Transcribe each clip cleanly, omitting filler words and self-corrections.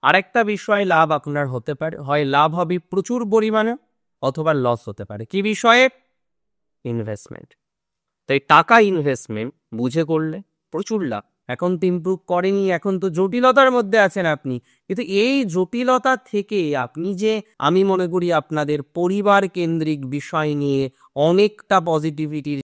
আরেকটা বিষয় লাভ আপনার হতে পারে, হয় লাভ হবে প্রচুর পরিমাণে অথবা লস হতে পারে। কি বিষয়ে? ইনভেস্টমেন্ট। তাই টাকা ইনভেস্টমেন্ট বুঝে করলে প্রচুর লাভ। এখন তো ইমপ্রুভ করেনি, এখন তো জটিলতার মধ্যে আছেন আপনি, কিন্তু এই জটিলতা থেকে আপনি যে, আমি মনে করি আপনাদের পরিবার কেন্দ্রিক বিষয় নিয়ে অনেকটা পজিটিভিটির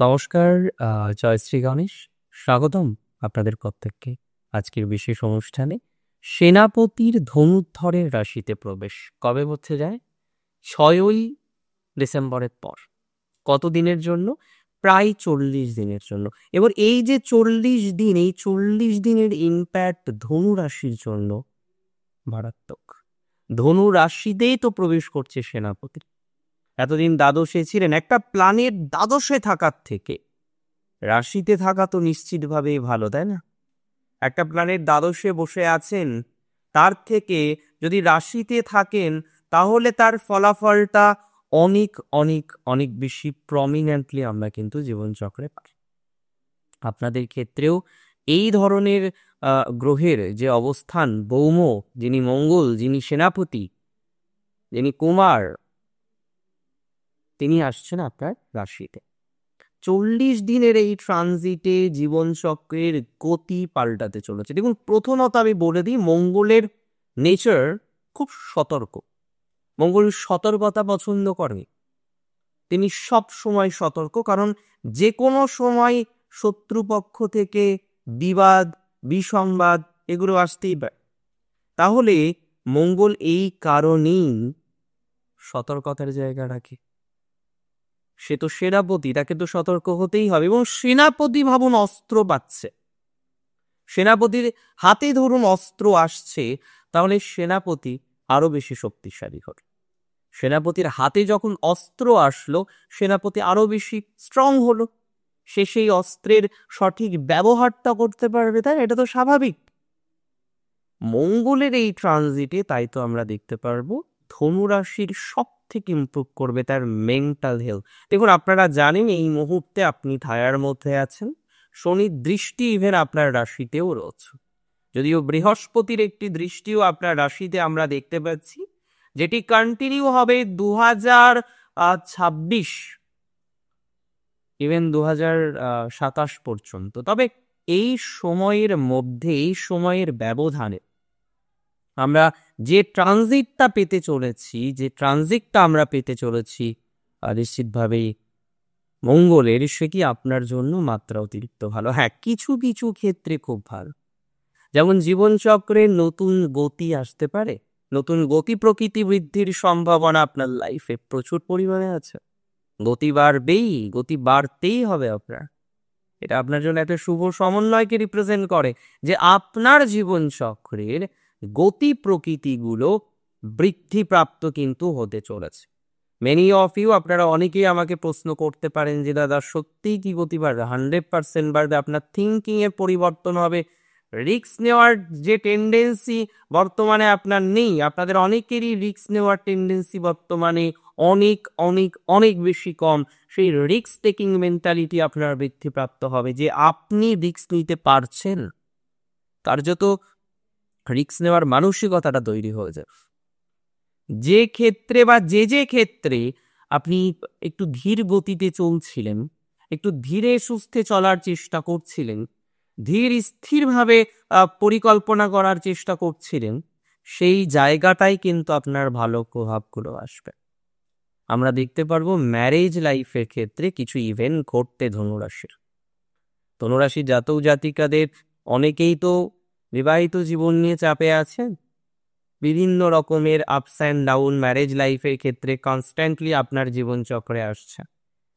নমস্কার, জয় শ্রী গণেশ। স্বাগতম আপনাদের প্রত্যেককে আজকের বিশেষ অনুষ্ঠানে। সেনাপতির ধনুর্ধরের রাশিতে প্রবেশ কবে হচ্ছে যায়? 6ই ডিসেম্বরের পর। কত দিনের জন্য? প্রায় 40 দিনের জন্য। এবার এই যে 40 দিন, এই 40 দিনের ইম্প্যাক্ট ধনু রাশির জন্য মারাত্মক। ধনু রাশিতেই তো প্রবেশ করছে সেনাপতি। এতদিন দ্বাদশে ছিলেন, একটা প্ল্যানেট দ্বাদশে থাকার থেকে রাশিতে থাকা তো নিশ্চিতভাবেই ভালো, তাই না? একটা প্ল্যানেট দ্বাদশে বসে আছেন, তার থেকে যদি রাশিতে থাকেন তাহলে তার ফলাফলটা অনেক অনেক অনেক বেশি প্রমিনেন্টলি আমরা কিন্তু জীবনচক্রে পাই। আপনাদের ক্ষেত্রেও এই ধরনের গ্রহের যে অবস্থান, ভৌম, যিনি মঙ্গল, যিনি সেনাপতি, যিনি কুমার, তিনি আসছেন আপনার রাশিতে। 40 দিনের এই ট্রানজিটে জীবনচক্রের গতি পাল্টাতে চলেছে। দেখুন, প্রথমত আমি বলে দিই, মঙ্গলের নেচার খুব সতর্ক। মঙ্গল সতর্কতা পছন্দ করেন, তিনি সব সময় সতর্ক, কারণ যে কোনো সময় শত্রুপক্ষ থেকে বিবাদ, বিসংবাদ এগুলো আসতেই পারে। তাহলে মঙ্গল এই কারণেই সতর্কতার জায়গা রাখে। সে তো সেনাপতি, তাকে তো সতর্ক হতেই হবে। এবং সেনাপতি ভাবুন অস্ত্র পাচ্ছে, সেনাপতির হাতে ধরুন অস্ত্র আসছে, তাহলে সেনাপতি আরো বেশি শক্তিশালী হবে। সেনাপতির হাতে যখন অস্ত্র আসলো, সেনাপতি আরো বেশি স্ট্রং হলো, সে সেই অস্ত্রের সঠিক ব্যবহারটা করতে পারবে, তাই এটা তো স্বাভাবিক। মঙ্গলের এই ট্রানজিটে তাই তো আমরা দেখতে পারবো ধনুরাশির সব থেকে ইমপ্রুভ করবে তার মেন্টাল হেলথ। দেখুন, আপনারা জানেন এই মুহূর্তে আপনি থায়ার মধ্যে আছেন, শনির দৃষ্টি ইভেন আপনার রাশিতেও রয়েছে, যদিও বৃহস্পতির একটি দৃষ্টিও আপনার রাশিতে আমরা দেখতে পাচ্ছি, যেটি কন্টিনিউ হবে 2026 ইভেন 2027 পর্যন্ত। তবে এই সময়ের মধ্যে, এই সময়ের ব্যবধানে আমরা যে ট্রানজিটটা পেতে চলেছি, যে ট্রানজিটটা আমরা পেতে চলেছি নিশ্চিতভাবেই মঙ্গলের, সে কি আপনার জন্য মাত্রা অতিরিক্ত ভালো। হ্যাঁ, কিছু কিছু ক্ষেত্রে খুব ভালো। যেমন জীবনচক্রে নতুন গতি আসতে পারে, নতুন গতি প্রকৃতি বৃদ্ধির সম্ভাবনা আপনার লাইফে প্রচুর পরিমাণে আছে। গতি বাড়বেই, গতি বাড়তেই হবে আপনার। এটা আপনার জন্য একটা শুভ সমন্বয়কে রিপ্রেজেন্ট করে, যে আপনার জীবনচক্রের গতি প্রকৃতিগুলো বৃদ্ধিপ্রাপ্ত কিন্তু হতে চলেছে। মেনি অফ ইউ, আপনারা অনেকেই আমাকে প্রশ্ন করতে পারেন যে দাদা সত্যিই কি গতি বাড়বে? 100% বাড়বে। আপনার থিঙ্কিং এর পরিবর্তন হবে, রিস্ক নেওয়ার যে টেন্ডেন্সি বর্তমানে আপনার নেই, আপনাদের অনেকেরই রিস্ক নেওয়ার টেন্ডেন্সি বর্তমানে অনেক অনেক অনেক বেশি কম। সেই রিস্ক টেকিং মেন্টালিটি আপনার বৃদ্ধিপ্রাপ্ত হবে, যে আপনি রিস্ক নিতে পারছেন, তার যত রিস্ক নেওয়ার মানসিকতাটা তৈরি হয়ে যায়। যে ক্ষেত্রে বা যে ক্ষেত্রে আপনি একটু ধীর গতিতে চলছিলেন, একটু ধীরে সুস্থে চলার চেষ্টা করছিলেন, ধীর স্থিরভাবে পরিকল্পনা করার চেষ্টা করছিলেন, সেই জায়গাটাই কিন্তু আপনার ভালো প্রভাবগুলো আসবে। আমরা দেখতে পারবো ম্যারেজ লাইফের ক্ষেত্রে কিছু ইভেন্ট ঘটতে ধনুরাশির জাতক জাতিকাদের অনেকেই তো বিবাহিত জীবন নিয়ে চাপে আছেন, বিভিন্ন রকমের আপস অ্যান্ড ডাউন ম্যারেজ লাইফের ক্ষেত্রে কনস্ট্যান্টলি আপনার জীবনচক্রে আসছে।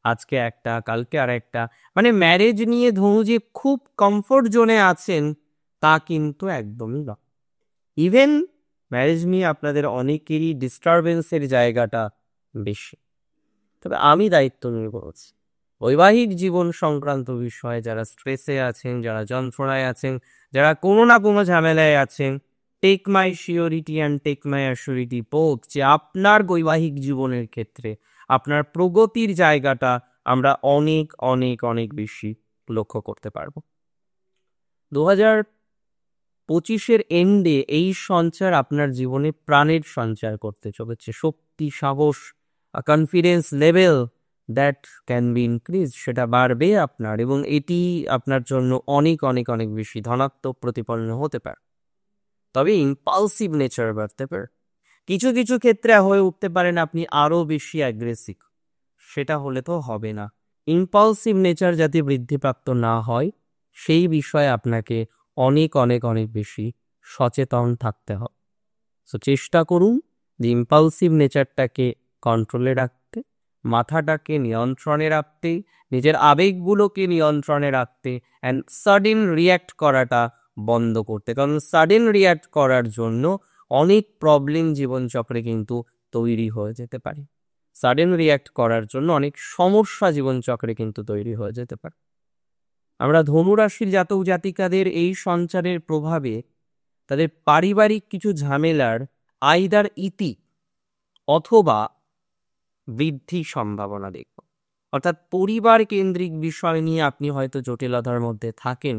আজকে একটা, কালকে আর একটা, মানে ম্যারেজ নিয়ে ধনু যে খুব কমফোর্ট জোনে আছেন তা কিন্তু একদমই না। ইভেন ম্যারেজ নিয়ে আপনাদের অনেকেরই ডিস্টারবেন্সের জায়গাটা বেশি। তবে আমি দায়িত্ব নিয়ে বলছি, বৈবাহিক জীবন সংক্রান্ত বিষয়ে যারা স্ট্রেসে আছেন, যারা যন্ত্রণায় আছেন, যারা কোনো না কোনো ঝামেলায় আছেন, take my surety and take my assurity both যে আপনার বৈবাহিক জীবনের ক্ষেত্রে আপনার প্রগতির জায়গাটা আমরা অনেক অনেক অনেক বেশি লক্ষ্য করতে পারবো। 2025-এর এন্ডে এই সঞ্চার আপনার জীবনে প্রাণের সঞ্চার করতে চলেছে। শক্তি, সাহস, confidence level that can be increase, সেটা বাড়বে আপনার, এবং এটি আপনার জন্য অনেক অনেক অনেক বেশি ধনাত্মক প্রতিপন্ন হতে পারে। তবে ইম্পালসিভ নেচার বাড়তে পারে, কিছু কিছু ক্ষেত্রে হয়ে উঠতে পারেন আপনি আরও বেশি অ্যাগ্রেসিভ, সেটা হলে তো হবে না। ইম্পালসিভ নেচার যাতে বৃদ্ধিপ্রাপ্ত না হয় সেই বিষয়ে আপনাকে অনেক অনেক অনেক বেশি সচেতন থাকতে হবে। সো চেষ্টা করুন যে ইম্পালসিভ নেচারটাকে কন্ট্রোলে রাখতে, মাথাটাকে নিয়ন্ত্রণে রাখতে, নিজের আবেগগুলোকে নিয়ন্ত্রণে রাখতে, অ্যান্ড সাডেন রিয়্যাক্ট করাটা বন্ধ করতে। কারণ সাডেন রিয়্যাক্ট করার জন্য অনেক প্রবলেম জীবনচক্রে কিন্তু তৈরি হয়ে যেতে পারে। সাডেন রিয়্যাক্ট করার জন্য অনেক সমস্যা জীবনচক্রে কিন্তু তৈরি হয়ে যেতে পারে। আমরা ধনুরাশির জাতক জাতিকাদের এই সঞ্চারের প্রভাবে তাদের পারিবারিক কিছু ঝামেলার আইদার ইতি অথবা বৃদ্ধি সম্ভাবনা দেখব। অর্থাৎ পরিবার কেন্দ্রিক বিষয় নিয়ে আপনি হয়তো জটিলতার মধ্যে থাকেন,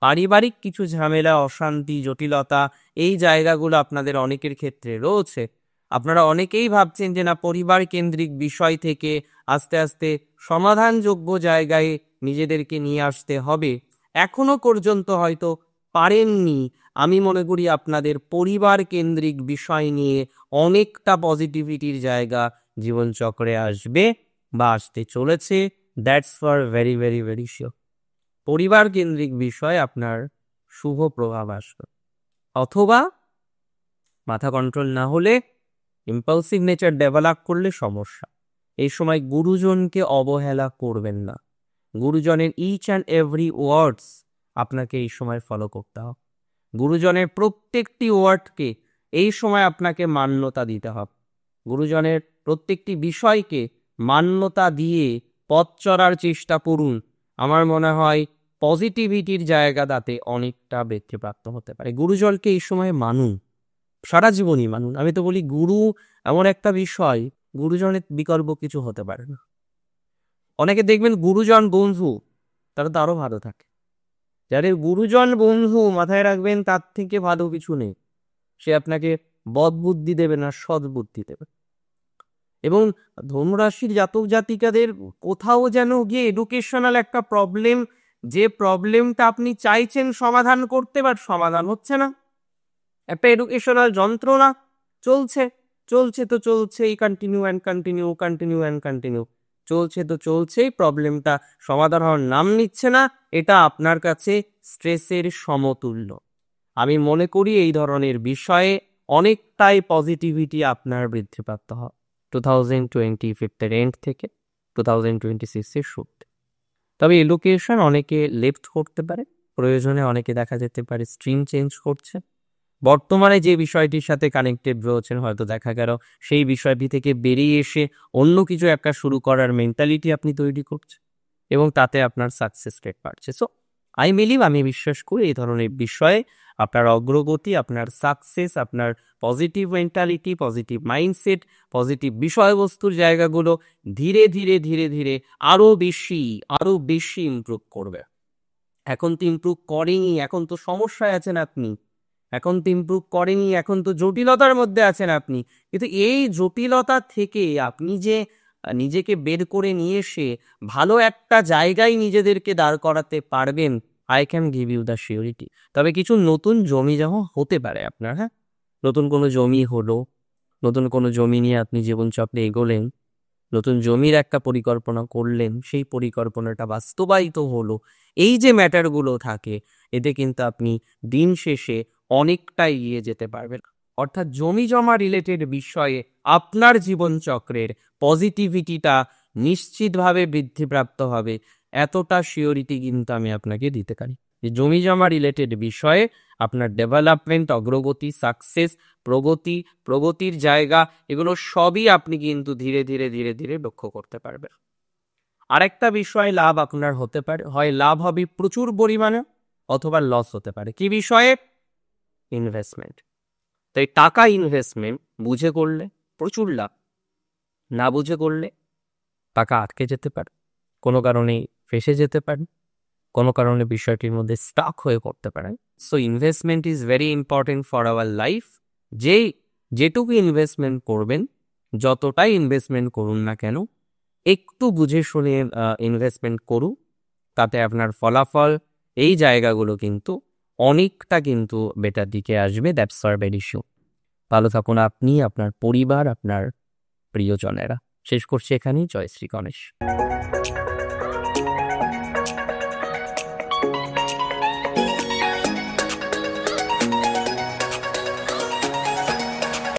পারিবারিক কিছু ঝামেলা, অশান্তি, জটিলতা, এই জায়গাগুলো আপনাদের অনেকের ক্ষেত্রে রয়েছে। আপনারা অনেকেই ভাবছেন যে না, পরিবার কেন্দ্রিক বিষয় থেকে আস্তে আস্তে সমাধানযোগ্য জায়গায় নিজেদেরকে নিয়ে আসতে হবে, এখনো পর্যন্ত হয়তো পারেননি। আমি মনে করি আপনাদের পরিবার কেন্দ্রিক বিষয় নিয়ে অনেকটা পজিটিভিটির জায়গা জীবনচক্রে আসবে বা আসতে চলেছে। That's for very very very sure. পরিবার কেন্দ্রিক বিষয় আপনার শুভ প্রভাব আসবে, অথবা মাথা কন্ট্রোল না হলে ইম্পালসিভ নেচার ডেভেলপ করলে সমস্যা। এই সময় গুরুজনকে অবহেলা করবেন না। গুরুজনের ইচ অ্যান্ড এভরি ওয়ার্ডস আপনাকে এই সময় ফলো করতে হবে। গুরুজনের প্রত্যেকটি ওয়ার্ডকে এই সময় আপনাকে মান্যতা দিতে হবে। গুরুজনের প্রত্যেকটি বিষয়কে মান্যতা দিয়ে পথ চলার চেষ্টা করুন। আমার মনে হয় পজিটিভিটির জায়গা তাতে অনেকটা বৃদ্ধিপ্রাপ্ত হতে পারে। গুরুজনকে এই সময় মানুন, সারা জীবনই মানুন। আমি তো বলি গুরু এমন একটা বিষয়, গুরুজনের বিকল্প কিছু হতে পারে না। অনেকে দেখবেন গুরুজন বন্ধু, তারা তো আরো ভালো থাকে। যাদের গুরুজন বন্ধু, মাথায় রাখবেন তার থেকে ভালো কিছু নেই। সে আপনাকে বদ বুদ্ধি দেবে না, সৎ বুদ্ধি দেবে। এবং ধনুরাশির জাতক জাতিকাদের কোথাও যেন গিয়ে এডুকেশনাল একটা প্রবলেম, যে প্রবলেমটা আপনি চাইছেন সমাধান করতে, বাট সমাধান হচ্ছে না, একটা এডুকেশনাল যন্ত্রণা চলছে চলছে তো চলছেই, continue and continue, continue and continue, চলছে তো চলছেই, প্রবলেমটা সমাধান হওয়ার নাম নিচ্ছে না। এটা আপনার কাছে স্ট্রেসের সমতুল্য। আমি মনে করি এই ধরনের বিষয়ে অনেকটাই পজিটিভিটি আপনার বৃদ্ধিপ্রাপ্ত হয় 2025-এর এন্ড থেকে 2026-এর শুরুতে। তবে এডুকেশন অনেকে লেফট করতে পারে, প্রয়োজনে অনেকে দেখা যেতে পারে স্ট্রিম চেঞ্জ করছে। বর্তমানে যে বিষয়টির সাথে কানেক্টেড রয়েছেন, হয়তো দেখা গেল সেই বিষয়টি থেকে বেরিয়ে এসে অন্য কিছু একটা শুরু করার মেন্টালিটি আপনি তৈরি করছেন, এবং তাতে আপনার সাকসেস রেট বাড়ছে। সো আমি বিশ্বাস করি এই ধরনের বিষয়ে আপনার অগ্রগতি, আপনার সাকসেস, আপনার positive mentality, positive mindset, positive বিষয়বস্তুর জায়গাগুলো ধীরে ধীরে ধীরে ধীরে আরো বেশি ইমপ্রুভ করবে। এখন তো ইমপ্রুভ করেনি, এখন তো সমস্যায় আছেন আপনি, এখন তো ইমপ্রুভ করেনি, এখন তো জটিলতার মধ্যে আছেন আপনি। কিন্তু এই জটিলতা থেকে আপনি যে নিজেকে বের করে নিয়ে এসে ভালো একটা জায়গায় নিজেদেরকে দাঁড় করাতে পারবেন, I can give you the surety. তবে কিছু নতুন জমি জমা হতে পারে আপনার, হ্যাঁ, নতুন কোনো জমি হলো, নতুন কোনো জমি নিয়ে আপনি জীবনচক্রে এগোলেন, নতুন জমির একটা পরিকল্পনা করলেন, সেই পরিকল্পনাটা বাস্তবায়িত হলো। এই যে ম্যাটারগুলো থাকে, এতে কিন্তু আপনি দিন শেষে অনেকটা এগিয়ে যেতে পারবেন। অর্থাৎ জমি জমা রিলেটেড বিষয়ে আপনার জীবনচক্রের পজিটিভিটিটা নিশ্চিতভাবে বৃদ্ধিপ্রাপ্ত হবে, এতটা শিওরিটি কিন্তু আমি আপনাকে দিতে পারি যে জমি জমা রিলেটেড বিষয়ে আপনার ডেভেলপমেন্ট, অগ্রগতি, সাকসেস, প্রগতির জায়গা, এগুলো সবই আপনি কিন্তু ধীরে ধীরে ধীরে ধীরে লক্ষ্য করতে পারবেন। আরেকটা বিষয় লাভ আপনার হতে পারে, হয় লাভ হবে প্রচুর পরিমাণে অথবা লস হতে পারে। কি বিষয়ে? ইনভেস্টমেন্ট। তাই টাকা ইনভেস্টমেন্ট বুঝে করলে প্রচুর লাভ, না বুঝে করলে টাকা আটকে যেতে পারে, কোনো কারণে ফেসে যেতে পারে, কোনো কারণে বিষয়টির মধ্যে স্টাক হয়ে করতে পারেন। So investment is very important for our life. যেটুকু ইনভেস্টমেন্ট করবেন, যতটাই ইনভেস্টমেন্ট করুন না কেন, একটু বুঝে শুনে ইনভেস্টমেন্ট করুন, তাতে আপনার ফলাফল এই জায়গাগুলো কিন্তু অনেকটা কিন্তু বেটার দিকে আসবে। That's are very sure. ভালো থাকুন আপনি, আপনার পরিবার, আপনার প্রিয়জনেরা। শেষ করছি এখানেই। জয় শ্রী গণেশ।